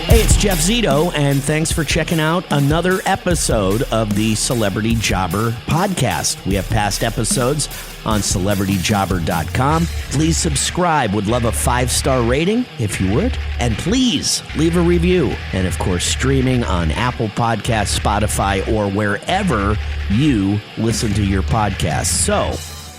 Hey, it's Jeff Zito, and thanks for checking out another episode of the Celebrity Jobber podcast. We have past episodes on celebrityjobber.com. Please subscribe. Would love a 5-star rating if you would. And please leave a review. And of course, streaming on Apple Podcasts, Spotify, or wherever you listen to your podcasts. So,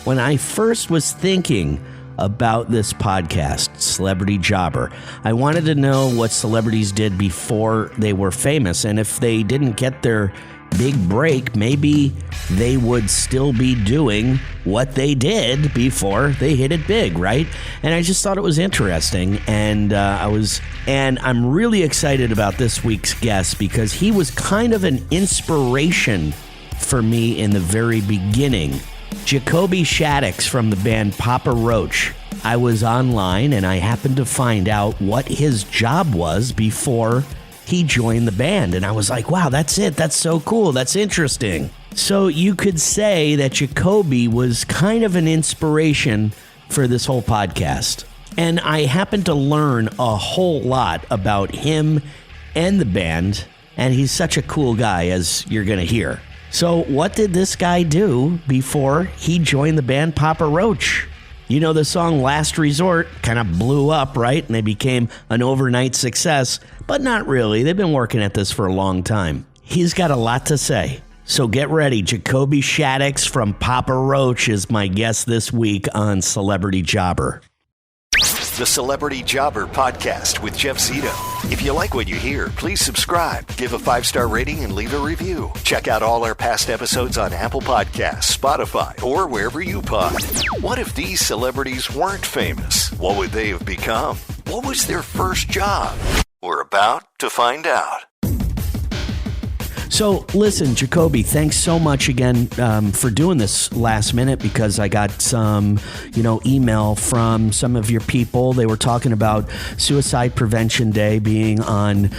when I first was thinking about this podcast, Celebrity Jobber, I wanted to know what celebrities did before they were famous. And if they didn't get their big break, maybe they would still be doing what they did before they hit it big, right? And I just thought it was interesting. And I'm really excited about this week's guest because he was kind of an inspiration for me in the very beginning. Jacoby Shaddix from the band Papa Roach. I was online and I happened to find out what his job was before he joined the band. And I was like, wow, that's it. That's so cool. That's interesting. So you could say that Jacoby was kind of an inspiration for this whole podcast. And I happened to learn a whole lot about him and the band. And he's such a cool guy, as you're going to hear. So what did this guy do before he joined the band Papa Roach? You know, the song Last Resort kind of blew up, right? And they became an overnight success, but not really. They've been working at this for a long time. He's got a lot to say. So get ready. Jacoby Shaddix from Papa Roach is my guest this week on Celebrity Jobber. The Celebrity Jobber podcast with Jeff Zito. If you like what you hear, please subscribe, give a 5-star rating, and leave a review. Check out all our past episodes on Apple Podcasts, Spotify, or wherever you pod. What if these celebrities weren't famous? What would they have become? What was their first job? We're about to find out. So listen, Jacoby, thanks so much again for doing this last minute because I got some, email from some of your people. They were talking about Suicide Prevention Day being on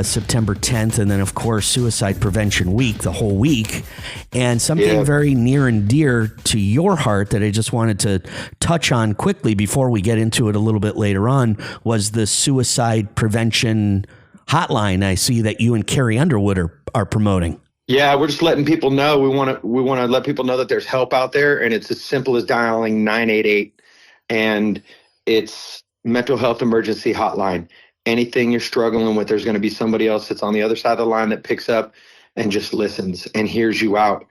September 10th, and then of course Suicide Prevention Week, the whole week, and something very near and dear to your heart that I just wanted to touch on quickly before we get into it a little bit later on was the Suicide Prevention Hotline. I see that you and Carrie Underwood are promoting. Yeah, we're just letting people know. We want to let people know that there's help out there, and it's as simple as dialing 988, and it's mental health emergency hotline. Anything you're struggling with, there's going to be somebody else that's on the other side of the line that picks up and just listens and hears you out.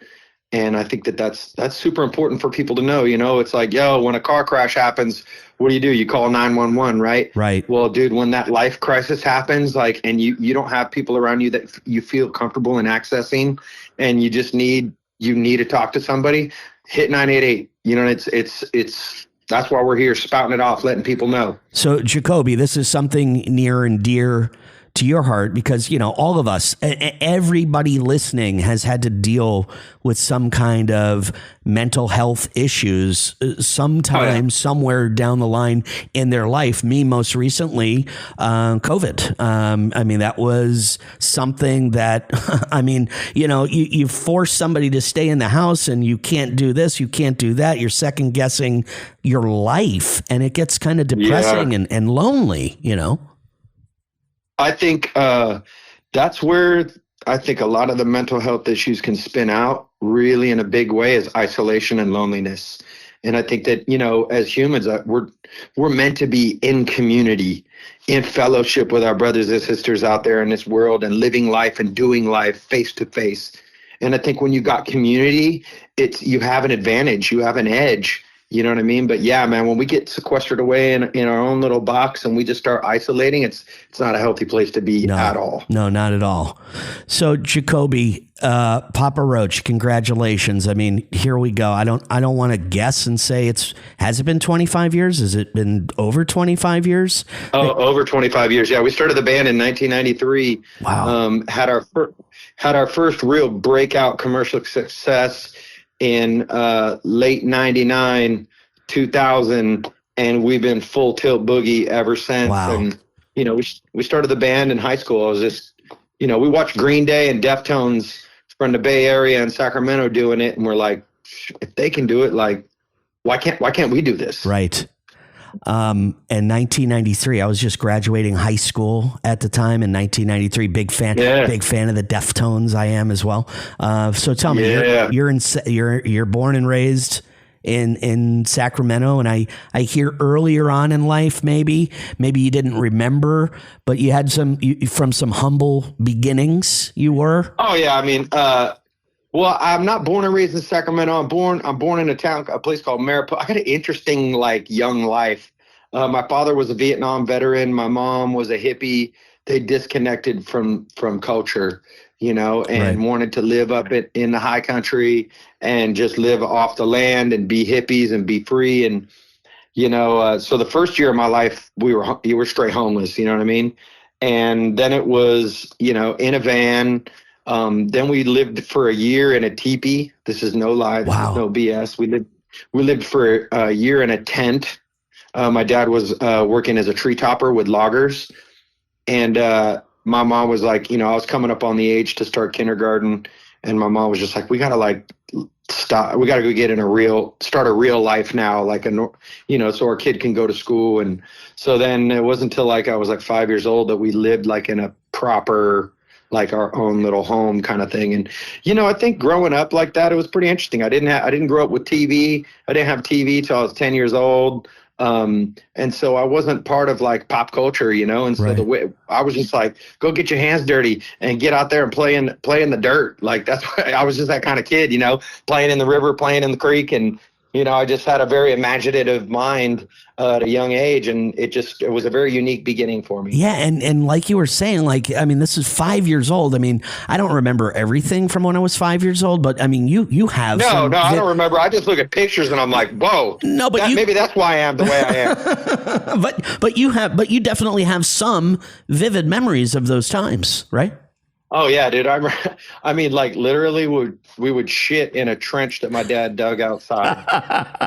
And I think that's super important for people to know. It's like, when a car crash happens, what do? You call 911, right? Right. Well, dude, when that life crisis happens, and you don't have people around you that you feel comfortable in accessing, and you just need to talk to somebody, hit 988. It's that's why we're here, spouting it off, letting people know. So, Jacoby, this is something near and dear to your heart because, all of us, everybody listening has had to deal with some kind of mental health issues sometime, somewhere down the line in their life. Me, most recently, COVID. That was something that, you force somebody to stay in the house and you can't do this, you can't do that. You're second guessing your life and it gets kind of depressing and lonely, I think that's where I think a lot of the mental health issues can spin out really in a big way is isolation and loneliness. And I think that, as humans, we're meant to be in community, in fellowship with our brothers and sisters out there in this world and living life and doing life face to face. And I think when you got community, you have an advantage, you have an edge. You know what I mean? But yeah, man, when we get sequestered away in our own little box and we just start isolating, it's not a healthy place to be at all. No, not at all. So Jacoby, Papa Roach, congratulations. Here we go. I don't want to guess and say has it been 25 years? Has it been over 25 years? Oh, over 25 years. Yeah. We started the band in 1993. Wow. Had our first real breakout commercial success in late 99, 2000, and we've been full tilt boogie ever since. Wow. And, we started the band in high school. I was just, we watched Green Day and Deftones from the Bay Area and Sacramento doing it. And we're like, if they can do it, why can't we do this? Right. And 1993, I was just graduating high school at the time in 1993. Big fan of the Deftones. I am as well. So tell me, you're born and raised in Sacramento, and I hear earlier on in life, maybe you didn't remember, but you had from some humble beginnings. You were. Oh yeah, I mean, well, I'm not born and raised in Sacramento. I'm born in a place called Mariposa. I got an interesting young life. My father was a Vietnam veteran. My mom was a hippie. They disconnected from culture, and wanted to live up in the high country and just live off the land and be hippies and be free. And, so the first year of my life, you were straight homeless, you know what I mean? And then it was, in a van. Then we lived for a year in a teepee. This is no lie. This is no BS. We lived for a year in a tent. My dad was working as a tree topper with loggers. And my mom was like, I was coming up on the age to start kindergarten. And my mom was just like, we got to stop. We got to go start a real life now, so our kid can go to school. And so then it wasn't until I was 5 years old that we lived in a proper, our own little home kind of thing. And, I think growing up like that, it was pretty interesting. I didn't grow up with TV. I didn't have TV till I was 10 years old. And so I wasn't part of pop culture, and so the way I was just go get your hands dirty and get out there and play in the dirt. That's why I was just that kind of kid, playing in the river, playing in the creek. And, I just had a very imaginative mind at a young age, and it was a very unique beginning for me. Yeah. And like you were saying, this is 5 years old. I mean, I don't remember everything from when I was 5 years old, but I mean, you have. No, I don't remember. I just look at pictures and I'm like, whoa, no, but maybe that's why I am the way I am. but you definitely have some vivid memories of those times, right? Oh yeah, dude. I mean, literally we would shit in a trench that my dad dug outside.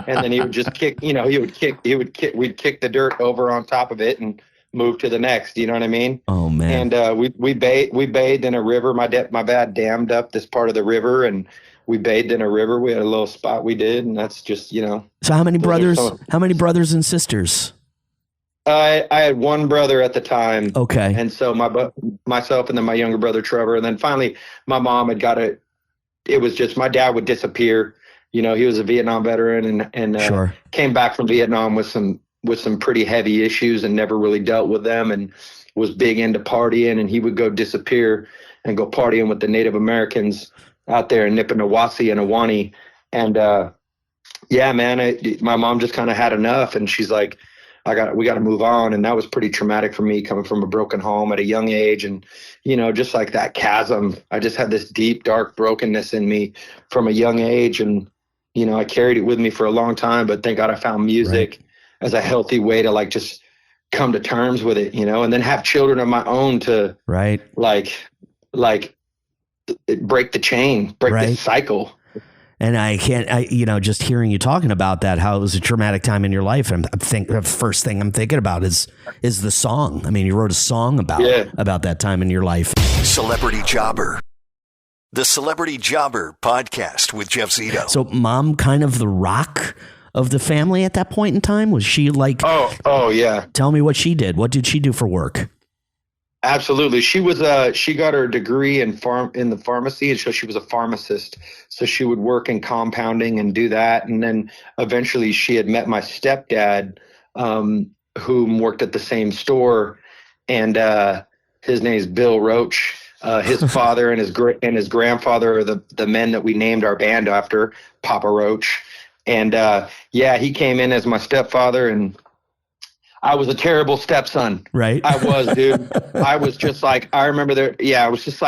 And then he would just kick, we'd kick the dirt over on top of it and move to the next, you know what I mean? Oh man. And we bathed in a river. My dad dammed up this part of the river, and we bathed in a river. We had a little spot we did, and that's just, So how many brothers and sisters? I had one brother at the time. Okay. And so myself and then my younger brother, Trevor. And then finally my mom had it was just, my dad would disappear. He was a Vietnam veteran and came back from Vietnam with some pretty heavy issues and never really dealt with them, and was big into partying, and he would go disappear and go partying with the Native Americans out there in Nippanawasi and Awani. And, my mom just kind of had enough, and she's like, we got to move on. And that was pretty traumatic for me, coming from a broken home at a young age. And, just that chasm, I just had this deep, dark brokenness in me from a young age. And, I carried it with me for a long time, but thank God I found music as a healthy way to just come to terms with it, and then have children of my own to break the chain, break the cycle. And just hearing you talking about that, how it was a traumatic time in your life. And the first thing I'm thinking about is the song. I mean, you wrote a song about that time in your life. Celebrity Jobber. The Celebrity Jobber podcast with Jeff Zito. So mom, kind of the rock of the family at that point in time? Was she Oh yeah. Tell me what she did. What did she do for work? Absolutely. She was she got her degree in the pharmacy, and so she was a pharmacist. So she would work in compounding and do that. And then eventually she had met my stepdad, who worked at the same store, and his name is Bill Roach. His father and his grandfather are the men that we named our band after, Papa Roach. And he came in as my stepfather, and I was a terrible stepson. Right. I was, dude. I was just I remember I was just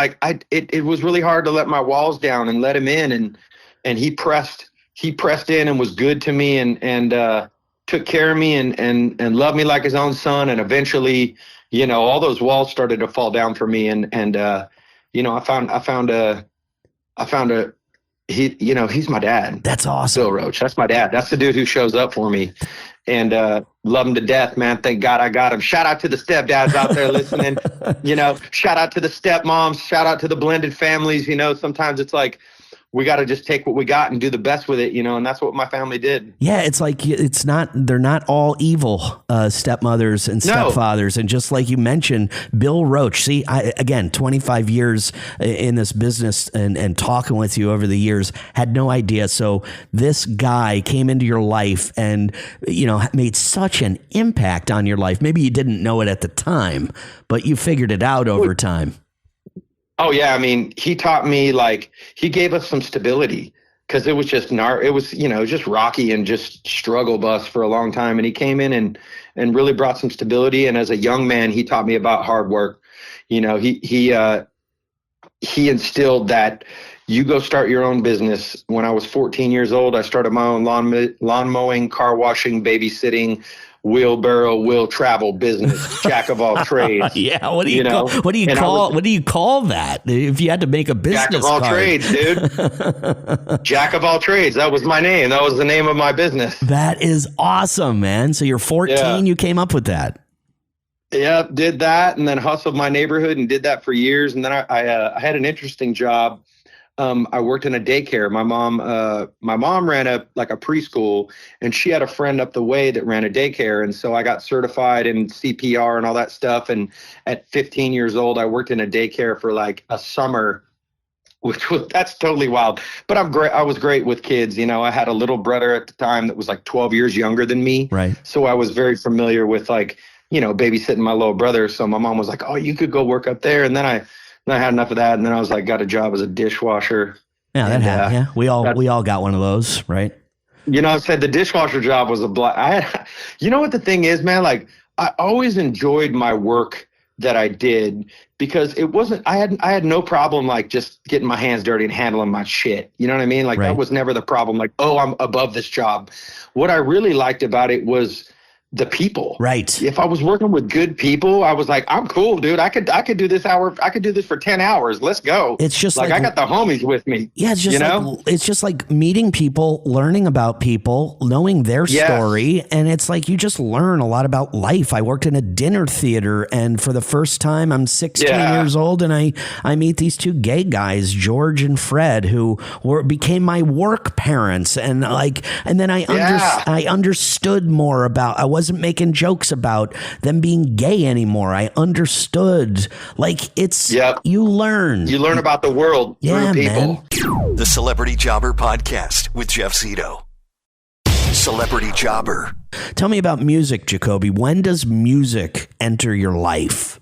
it was really hard to let my walls down and let him in. And he pressed in and was good to me and took care of me and loved me like his own son. And eventually, all those walls started to fall down for me. And I found he's my dad. That's awesome. Bill Roach. That's my dad. That's the dude who shows up for me. And love him to death, man. Thank God I got him. Shout out to the stepdads out there listening. Shout out to the stepmoms. Shout out to the blended families. Sometimes it's we got to just take what we got and do the best with it, you know, and that's what my family did. Yeah, it's like they're not all evil stepmothers and stepfathers. And just like you mentioned, Bill Roach, see, again, 25 years in this business and talking with you over the years, had no idea. So this guy came into your life and, you know, made such an impact on your life. Maybe you didn't know it at the time, but you figured it out over time. Oh yeah. I mean, he taught me, like, he gave us some stability, because it was just it was, you know, just rocky and just struggle bus for a long time. And he came in and really brought some stability. And as a young man, he taught me about hard work. You know, he instilled that you go start your own business. When I was 14 years old, I started my own lawn mowing, car washing, babysitting, wheelbarrow will travel business, jack of all trades. Yeah, what do you call that if you had to make a business jack of all card? Trades, dude. Jack of all trades. That was my name. That was the name of my business. That is awesome, man. So you're 14, you came up with that. Yep, did that, and then hustled my neighborhood and did that for years. And then I had an interesting job. I worked in a daycare. My mom ran a preschool, and she had a friend up the way that ran a daycare. And so I got certified in CPR and all that stuff. And at 15 years old, I worked in a daycare for like a summer, that's totally wild. But I was great with kids. You know, I had a little brother at the time that was like 12 years younger than me. Right. So I was very familiar with, like, you know, babysitting my little brother. So my mom was like, "Oh, you could go work up there." And then I had enough of that, and then I was like, got a job as a dishwasher. Yeah, that happened. Yeah, we all got one of those, right? You know, I said the dishwasher job was a blast. You know what the thing is, man? Like, I always enjoyed my work that I did, because it wasn't. I had no problem, like, just getting my hands dirty and handling my shit. You know what I mean? Like, That was never the problem. Like, oh, I'm above this job. What I really liked about it was the people. Right. If I was working with good people, I was like, I'm cool, dude. I could do this hour. I could do this for 10 hours. Let's go. It's just like I got the homies with me. Yeah. It's just it's just like meeting people, learning about people, knowing their story. And it's like, you just learn a lot about life. I worked in a dinner theater, and for the first time, I'm 16 years old, and I meet these two gay guys, George and Fred, who became my work parents. And then I understood more about, I wasn't making jokes about them being gay anymore. I understood. Like, it's, you learn about the world through people. Man. The Celebrity Jobber Podcast with Jeff Zito. Celebrity Jobber. Tell me about music, Jacoby. When does music enter your life?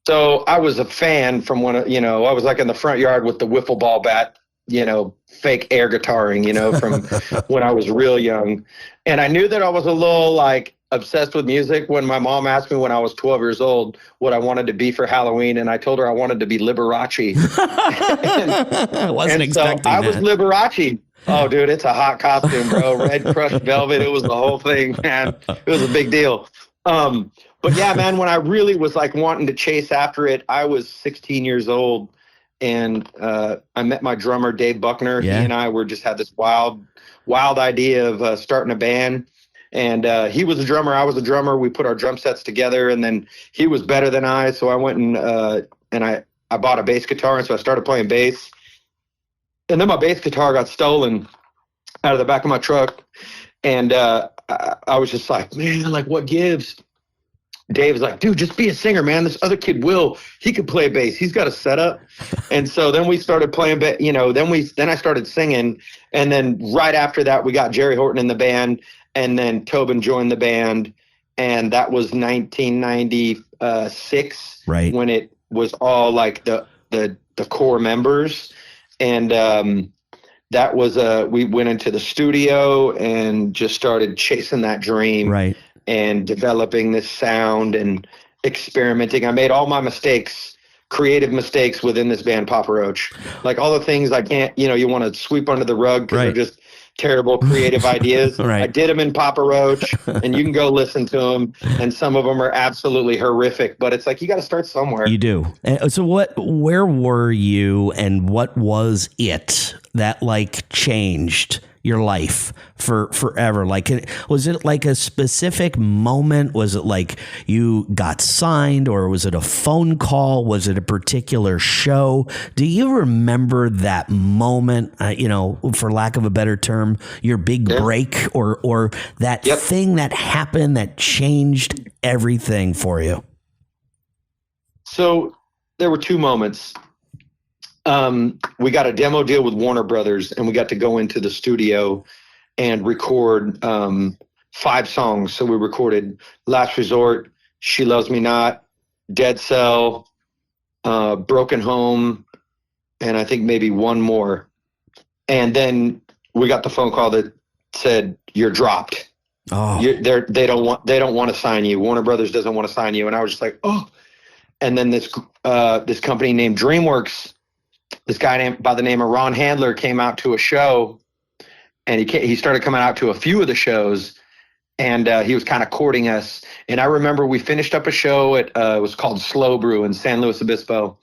So I was a fan from when, I was like in the front yard with the wiffle ball bat, fake air guitaring, from when I was real young. And I knew that I was a little, like, obsessed with music when my mom asked me when I was 12 years old what I wanted to be for Halloween, and I told her I wanted to be Liberace. I wasn't expecting that. I was Liberace. Oh, dude, it's a hot costume, bro. Red crushed velvet. It was the whole thing, man. It was a big deal. But yeah, man, when I really was like wanting to chase after it, I was 16 years old, and I met my drummer, Dave Buckner. Yeah. He and I had this wild idea of starting a band. And he was a drummer, I was a drummer. We put our drum sets together, and then he was better than I. So I went and I bought a bass guitar, and so I started playing bass. And then my bass guitar got stolen out of the back of my truck. And I was just like, man, like, what gives? Dave was like, dude, just be a singer, man. This other kid, Will, he could play bass. He's got a setup. And so then we started playing, then I started singing. And then right after that, we got Jerry Horton in the band. And then Tobin joined the band, and that was 1996, right, when it was all like the core members. And that was we went into the studio and just started chasing that dream, right, and developing this sound and experimenting. I made all my mistakes, creative mistakes, within this band, Papa Roach. Like, all the things I can't, you want to sweep under the rug because they're just terrible creative ideas. Right. I did them in Papa Roach, and you can go listen to them, and some of them are absolutely horrific, but it's like, you got to start somewhere. You do. So where were you, and what was it that, like, changed your life for forever? Like, was it like a specific moment? Was it like you got signed, or was it a phone call? Was it a particular show? Do you remember that moment, for lack of a better term, your big break, or that thing that happened that changed everything for you? So there were two moments. We got a demo deal with Warner Brothers, and we got to go into the studio and record 5 songs. So we recorded Last Resort, She Loves Me Not, Dead Cell, Broken Home, and I think maybe one more. And then we got the phone call that said, "You're dropped. Oh, they don't want to sign you. Warner Brothers doesn't want to sign you." And I was just like, "Oh." And then this company named DreamWorks, this guy by the name of Ron Handler came out to a show, and he started coming out to a few of the shows, and he was kind of courting us. And I remember we finished up a show it was called Slow Brew in San Luis Obispo,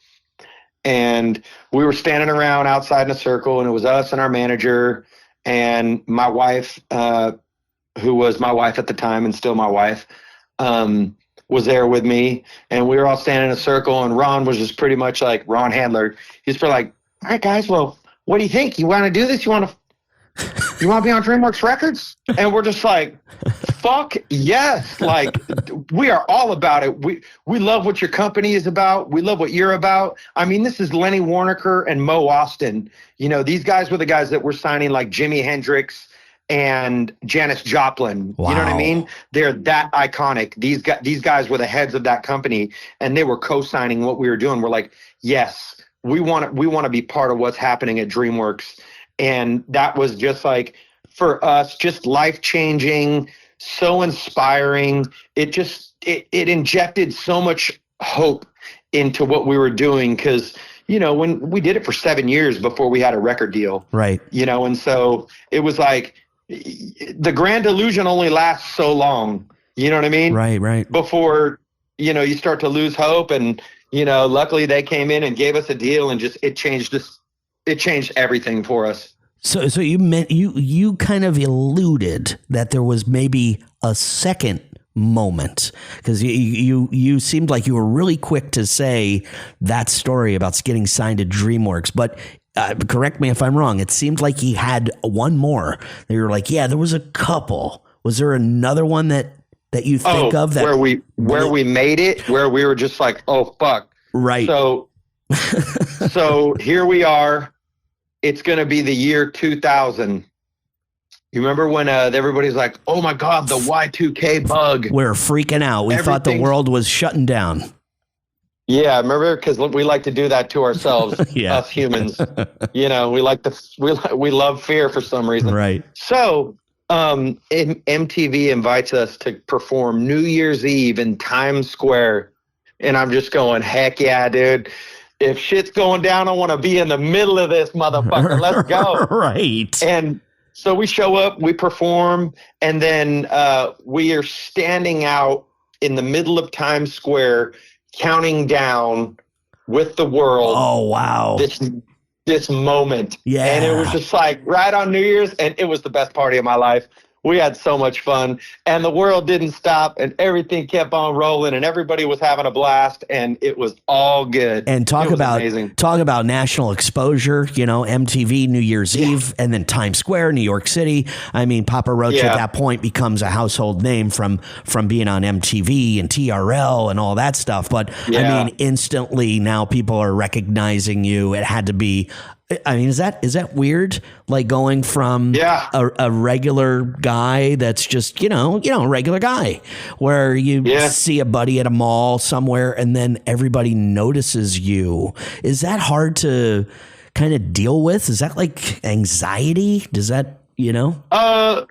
and we were standing around outside in a circle, and it was us and our manager and my wife, who was my wife at the time and still my wife, was there with me, and we were all standing in a circle, and Ron was just pretty much like, Ron Handler, he's pretty like, "All right, guys, well, what do you think? You want to do this? You want to be on DreamWorks Records?" And we're just like, fuck yes. Like, we are all about it. We love what your company is about. We love what you're about. I mean, this is Lenny Waronker and Mo Austin. These guys were the guys that were signing like Jimi Hendrix and Janis Joplin. Wow. You know what I mean? They're that iconic. These guys were the heads of that company, and they were co-signing what we were doing. We're like, yes, we want to be part of what's happening at DreamWorks. And that was just like, for us, just life-changing, so inspiring. It injected so much hope into what we were doing, because when we did it for 7 years before we had a record deal, right? And so it was like, the grand illusion only lasts so long. You know what I mean? Right. Before, you start to lose hope, and, luckily they came in and gave us a deal, and it changed everything for us. So you meant you kind of alluded that there was maybe a second moment, because you seemed like you were really quick to say that story about getting signed to DreamWorks, but correct me if I'm wrong. It seemed like he had one more. They were like, yeah, there was a couple. Was there another one that you think of that where we made it, where we were just like, oh fuck, right? So here we are. It's going to be the year 2000. You remember when everybody's like, oh my God, the Y2K bug. We're freaking out. We thought the world was shutting down. Yeah, remember? Because we like to do that to ourselves, us humans. We love fear for some reason. Right. So MTV invites us to perform New Year's Eve in Times Square. And I'm just going, heck yeah, dude. If shit's going down, I want to be in the middle of this motherfucker. Let's go. Right. And so we show up, we perform, and then we are standing out in the middle of Times Square, counting down with the world. Oh, wow. This moment. Yeah. And it was just like right on New Year's, and it was the best party of my life. We had so much fun, and the world didn't stop, and everything kept on rolling, and everybody was having a blast, and it was all good. And talk about national exposure, MTV New Year's Eve, and then Times Square, New York City. I mean, Papa Roach at that point becomes a household name from being on MTV and TRL and all that stuff. But I mean, instantly now people are recognizing you. It had to be. I mean, is that weird? Like going from a regular guy that's just, a regular guy, where you see a buddy at a mall somewhere and then everybody notices you. Is that hard to kind of deal with? Is that like anxiety? Does that, It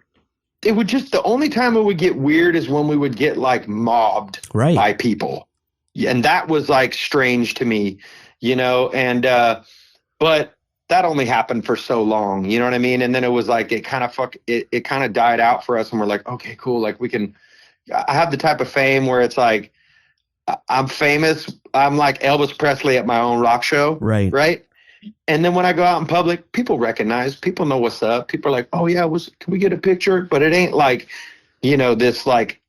would just, the only time it would get weird is when we would get like mobbed by people. And that was like strange to me, but that only happened for so long, you know what I mean? And then it was like, it kind of died out for us, and we're like, okay, cool. Like I have the type of fame where it's like, I'm famous. I'm like Elvis Presley at my own rock show. Right. And then when I go out in public, people recognize, people know what's up. People are like, oh yeah, can we get a picture? But it ain't like, this like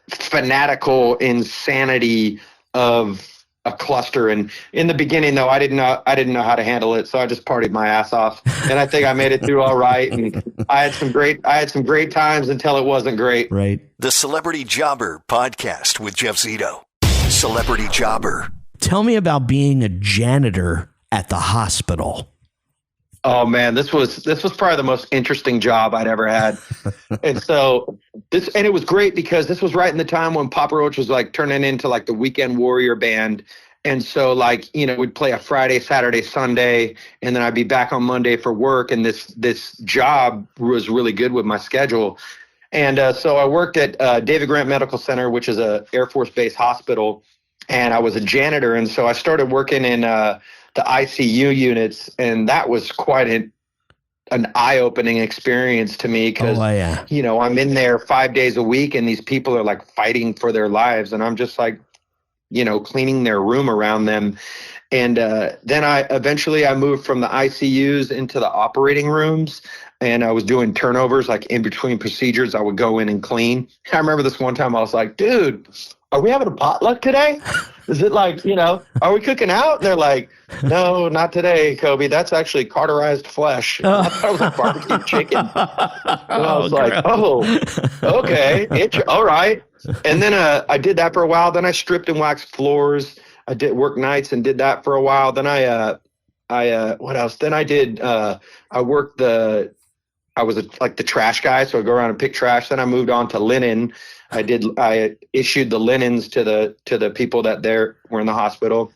fanatical insanity of a cluster. And in the beginning though, I didn't know how to handle it. So I just partied my ass off. And I think I made it through all right. And I had some great times until it wasn't great. Right. The Celebrity Jobber Podcast with Jeff Zito. Celebrity Jobber. Tell me about being a janitor at the hospital. Oh man, this was probably the most interesting job I'd ever had. And it was great because this was right in the time when Papa Roach was like turning into like the weekend warrior band. And so like, we'd play a Friday, Saturday, Sunday, and then I'd be back on Monday for work. And this job was really good with my schedule. And so I worked at David Grant Medical Center, which is a Air Force Base hospital. And I was a janitor. And so I started working in the ICU units, and that was quite an eye-opening experience to me because, I'm in there 5 days a week, and these people are like fighting for their lives, and I'm just like, cleaning their room around them. And then I moved from the ICUs into the operating rooms, and I was doing turnovers, like in between procedures, I would go in and clean. I remember this one time I was like, dude, are we having a potluck today? Is it like, are we cooking out? And they're like, no, not today, Kobe. That's actually cauterized flesh. I thought it was like barbecue chicken. And I was like, oh, okay. All right. And then I did that for a while. Then I stripped and waxed floors. I did work nights and did that for a while. Then what else? Then I was like the trash guy. So I go around and pick trash. Then I moved on to linen. I issued the linens to the people that were in the hospital.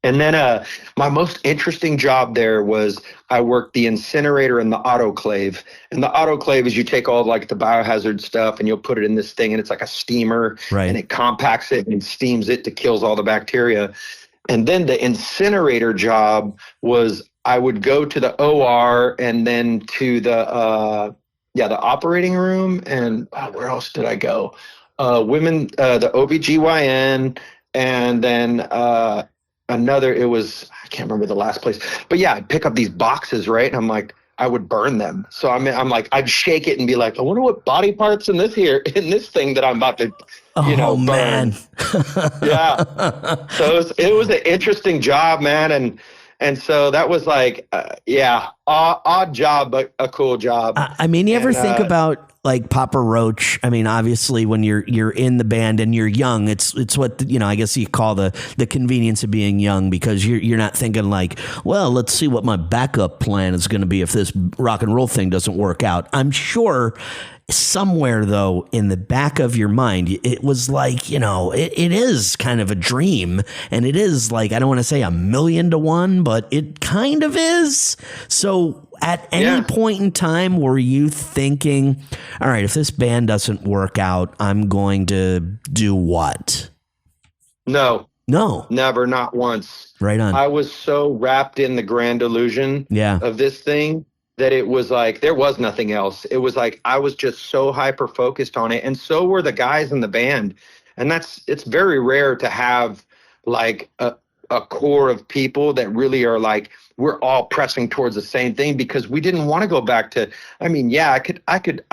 And then my most interesting job there was I worked the incinerator and the autoclave. And the autoclave is you take all like the biohazard stuff and you'll put it in this thing, and it's like a steamer, right, and it compacts it and steams it to kills all the bacteria. And then the incinerator job was I would go to the OR and then to the operating room, and where else did I go? The OBGYN, and then I can't remember the last place. But yeah, I'd pick up these boxes, right? And I'm like, I would burn them. So I'm like, I'd shake it and be like, I wonder what body parts in this thing that I'm about to, burn. Man. Yeah. So it was an interesting job, man. And so that was like, odd job, but a cool job. I mean, you ever think about like Papa Roach? I mean, obviously when you're in the band and you're young, it's what, I guess you call the convenience of being young, because you're not thinking like, well, let's see what my backup plan is going to be if this rock and roll thing doesn't work out. I'm sure somewhere though in the back of your mind it was like, it is kind of a dream, and it is like, I don't want to say 1,000,000 to 1, but it kind of is. So at any point in time were you thinking, all right, if this band doesn't work out, I'm going to do what? No, never, not once. Right on. I was so wrapped in the grand illusion of this thing that it was like there was nothing else. It was like I was just so hyper focused on it, and so were the guys in the band. And it's very rare to have like a core of people that really are like, we're all pressing towards the same thing, because we didn't want to go back to, I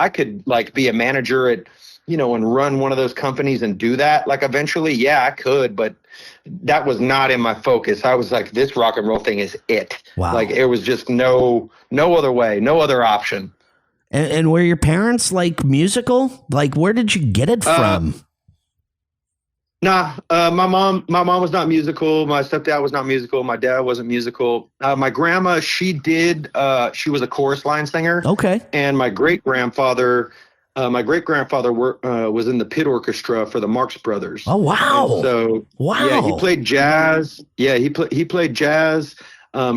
could like be a manager at, and run one of those companies and do that. Like eventually, I could, but that was not in my focus. I was like, this rock and roll thing is it. Wow. Like it was just no other way, no other option. And were your parents like musical? Like, where did you get it from? My mom was not musical. My stepdad was not musical. My dad wasn't musical. My grandma, she was a chorus line singer. Okay. And my great grandfather was in the pit orchestra for the Marx Brothers. Oh wow! And so yeah, he played jazz. Yeah, he played jazz.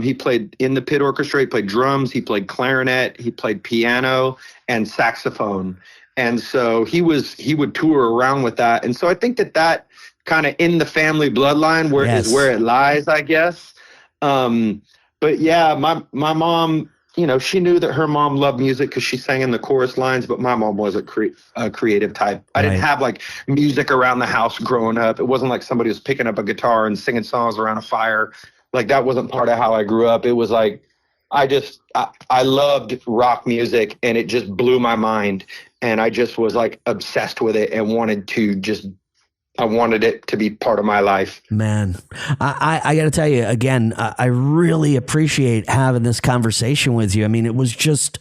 He played in the pit orchestra. He played drums. He played clarinet. He played piano and saxophone. And so he would tour around with that. And so I think that kind of in the family bloodline is where it lies, I guess. But yeah, my mom, she knew that her mom loved music because she sang in the chorus lines, but my mom was a creative type. I didn't have like music around the house growing up. It wasn't like somebody was picking up a guitar and singing songs around a fire. Like that wasn't part of how I grew up. It was like, I loved rock music, and it just blew my mind. And I just was like obsessed with it and I wanted it to be part of my life. Man, I got to tell you again, I really appreciate having this conversation with you. I mean, it was just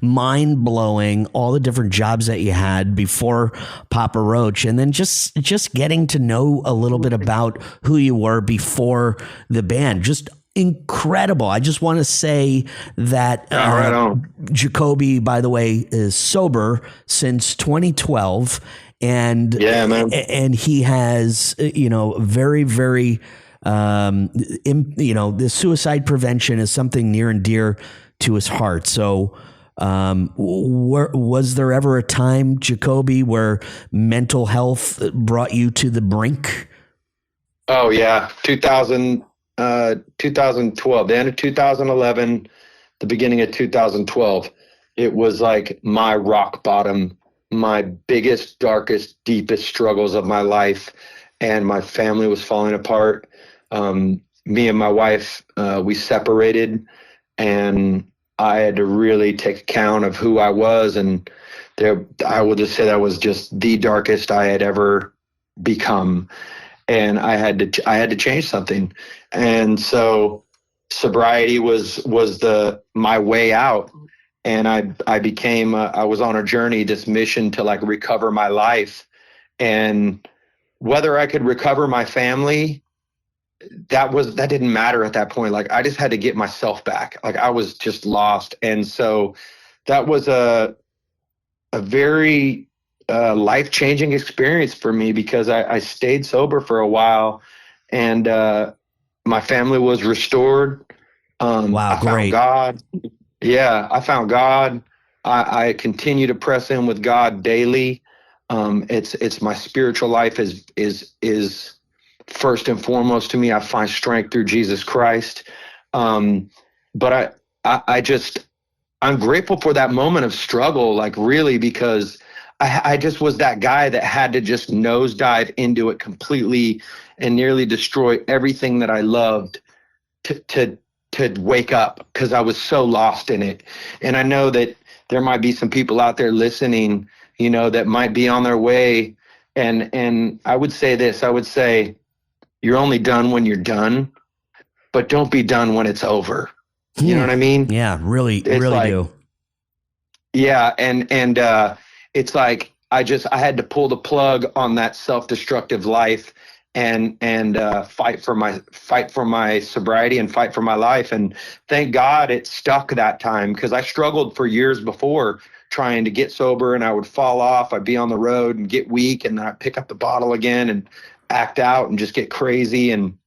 mind blowing, all the different jobs that you had before Papa Roach, and then just getting to know a little bit about who you were before the band. Just incredible. I just want to say that Right on. Jacoby, by the way, is sober since 2012. And Yeah, man. And he has, very, very, the suicide prevention is something near and dear to his heart. So, was there ever a time, Jacoby, where mental health brought you to the brink? Oh yeah. 2012, the end of 2011, the beginning of 2012. It was like my rock bottom, my biggest, darkest, deepest struggles of my life, and my family was falling apart. Me and my wife, we separated, and I had to really take account of who I was. And I will just say that was just the darkest I had ever become. And I had to change something. And so sobriety was my way out. And I was on a journey, this mission to like recover my life. And whether I could recover my family, that didn't matter at that point. Like I just had to get myself back. Like I was just lost. And so that was a very life-changing experience for me, because I stayed sober for a while, and my family was restored. Wow, I great. found God. Yeah, I found God. I continue to press in with God daily. It's my spiritual life is first and foremost to me. I find strength through Jesus Christ. But I'm grateful for that moment of struggle, like really, because I just was that guy that had to just nosedive into it completely and nearly destroy everything that I loved to wake up, because I was so lost in it. And I know that there might be some people out there listening, that might be on their way. And I would say this, I would say, you're only done when you're done, but don't be done when it's over. You know what I mean? Yeah, really, It's really like, do. Yeah. And it's like, I had to pull the plug on that self-destructive life and fight for my sobriety and fight for my life. And thank God it stuck that time, because I struggled for years before trying to get sober, and I would fall off. I'd be on the road and get weak, and then I'd pick up the bottle again and act out and just get crazy. And,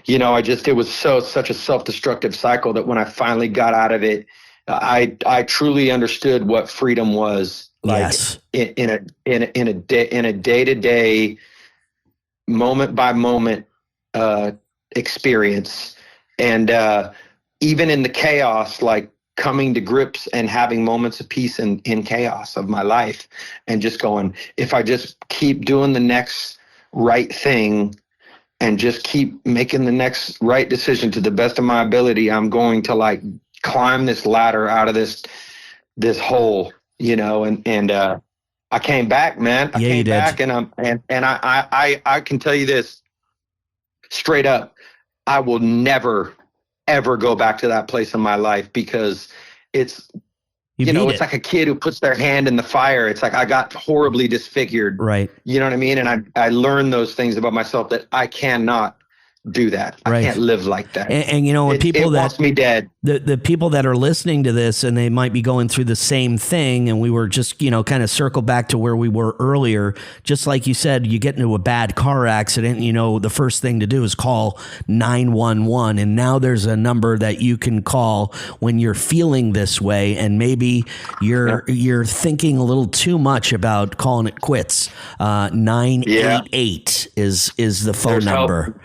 it was such a self-destructive cycle that when I finally got out of it, I truly understood what freedom was. Like, Yes. in a day-to-day, moment by moment experience. And even in the chaos, like coming to grips and having moments of peace in chaos of my life, and just going, if I just keep doing the next right thing and just keep making the next right decision to the best of my ability, I'm going to like climb this ladder out of this hole, and I came back, man. I came back, and I can tell you this straight up. I will never, ever go back to that place in my life, because it's, it's like a kid who puts their hand in the fire. It's like I got horribly disfigured. Right. You know what I mean? And I learned those things about myself, that I cannot do that. Right. I can't live like that. And when people that wants me dead, the people that are listening to this, and they might be going through the same thing, and we were just, kind of circle back to where we were earlier. Just like you said, you get into a bad car accident, the first thing to do is call 911. And now there's a number that you can call when you're feeling this way, and maybe you're thinking a little too much about calling it quits. 988 is the phone There's number. help.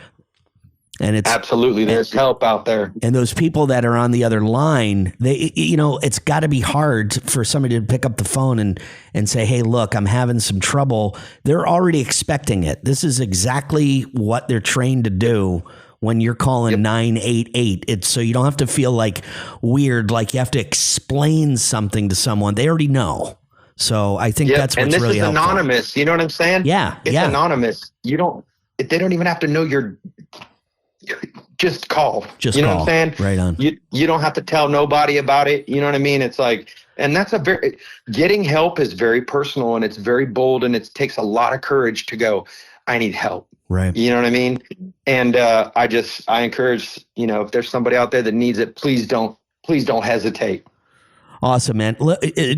And it's absolutely, there's help out there. And those people that are on the other line, they, it's got to be hard for somebody to pick up the phone and say, hey, look, I'm having some trouble. They're already expecting it. This is exactly what they're trained to do when you're calling 988. It's so you don't have to feel like weird, like you have to explain something to someone. They already know. So I think that's what's really helpful. And this is anonymous. You know what I'm saying? Yeah. It's anonymous. They don't even have to know just call. You know what I'm saying? Right on. You don't have to tell nobody about it. You know what I mean? It's like, and that's getting help is very personal, and it's very bold, and it takes a lot of courage to go, I need help. Right. You know what I mean? And I encourage, if there's somebody out there that needs it, please don't hesitate. Awesome, man.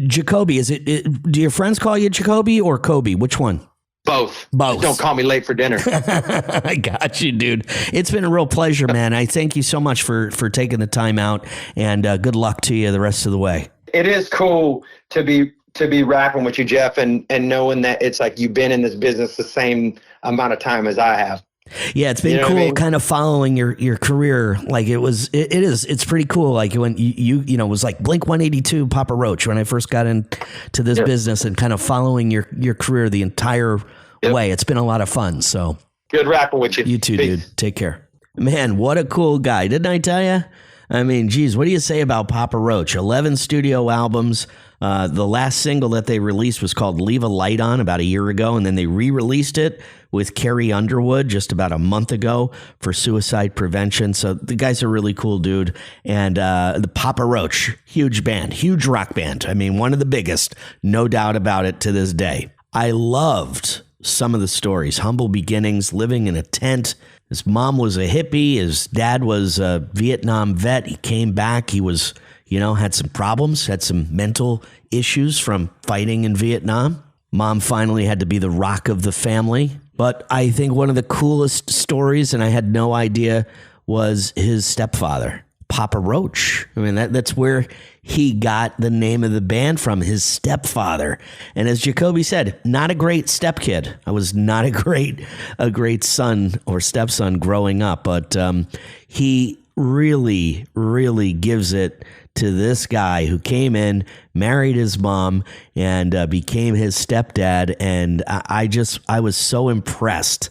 Jacoby, do your friends call you Jacoby or Kobe? Which one? Both. Both. Don't call me late for dinner. I got you, dude. It's been a real pleasure, man. I thank you so much for taking the time out, and good luck to you the rest of the way. It is cool to be rapping with you, Jeff, and knowing that it's like you've been in this business the same amount of time as I have. Yeah, it's been cool kind of following your career. Like it's pretty cool. Like when you it was like Blink 182, Papa Roach when I first got into this business, and kind of following your career the entire way. It's been a lot of fun. So good rapping with you. You too, dude. Take care. Man, what a cool guy. Didn't I tell you? I mean, geez, what do you say about Papa Roach? 11 studio albums. The last single that they released was called Leave a Light On about a year ago, and then they re-released it with Carrie Underwood just about a month ago for suicide prevention. So the guy's a really cool dude. And the Papa Roach, huge band, huge rock band. I mean, one of the biggest, no doubt about it to this day. I loved some of the stories. Humble beginnings, living in a tent. His mom was a hippie. His dad was a Vietnam vet. He came back. He was, had some problems, had some mental issues from fighting in Vietnam. Mom finally had to be the rock of the family. But I think one of the coolest stories, and I had no idea, was his stepfather, Papa Roach. I mean, that's where he got the name of the band from, his stepfather. And as Jacoby said, not a great stepkid. I was not a great son or stepson growing up, but he really, really gives it to this guy who came in, married his mom, and became his stepdad. And I was so impressed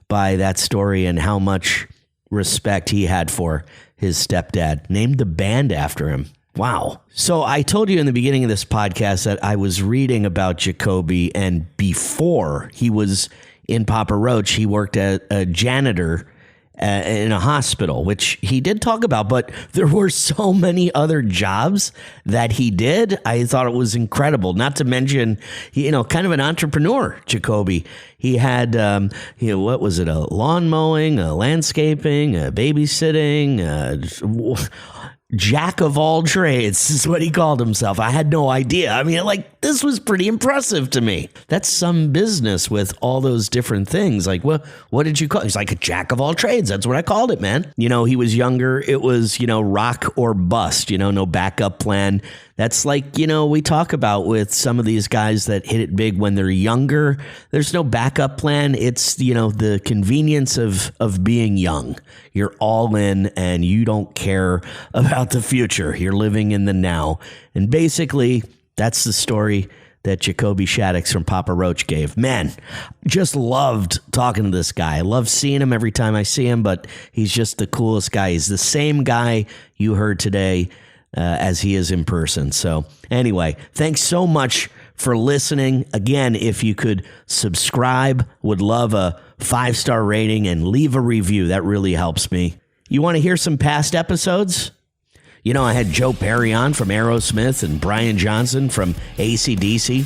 by that story and how much respect he had for his stepdad. Named the band after him. Wow. So I told you in the beginning of this podcast that I was reading about Jacoby, and before he was in Papa Roach, he worked as a janitor in a hospital, which he did talk about, but there were so many other jobs that he did. I thought it was incredible. Not to mention, kind of an entrepreneur, Jacoby. He had, what was it? A lawn mowing, a landscaping, a babysitting, jack of all trades is what he called himself. I had no idea. I mean, this was pretty impressive to me. That's some business with all those different things. Like, what did you call it? He's like a jack of all trades. That's what I called it, man. He was younger. It was, rock or bust, no backup plan. That's like, we talk about with some of these guys that hit it big when they're younger. There's no backup plan. It's, the convenience of being young. You're all in and you don't care about the future. You're living in the now. And basically, that's the story that Jacoby Shaddix from Papa Roach gave. Man, just loved talking to this guy. I love seeing him every time I see him, but he's just the coolest guy. He's the same guy you heard today as he is in person. So anyway, thanks so much for listening. Again, if you could subscribe, would love a 5-star rating and leave a review. That really helps me. You want to hear some past episodes? I had Joe Perry on from Aerosmith and Brian Johnson from AC/DC,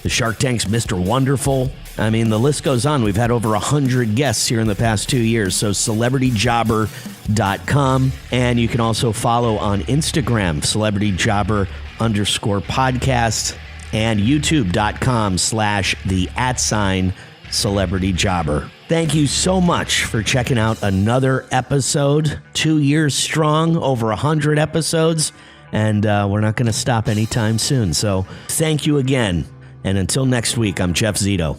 the Shark Tank's Mr. Wonderful. I mean, the list goes on. We've had over 100 guests here in the past 2 years. So celebrityjobber.com. And you can also follow on Instagram, celebrityjobber_podcast, and youtube.com/the@celebrityjobber. Thank you so much for checking out another episode. 2 years strong, over 100 episodes, and we're not going to stop anytime soon. So thank you again. And until next week, I'm Jeff Zito.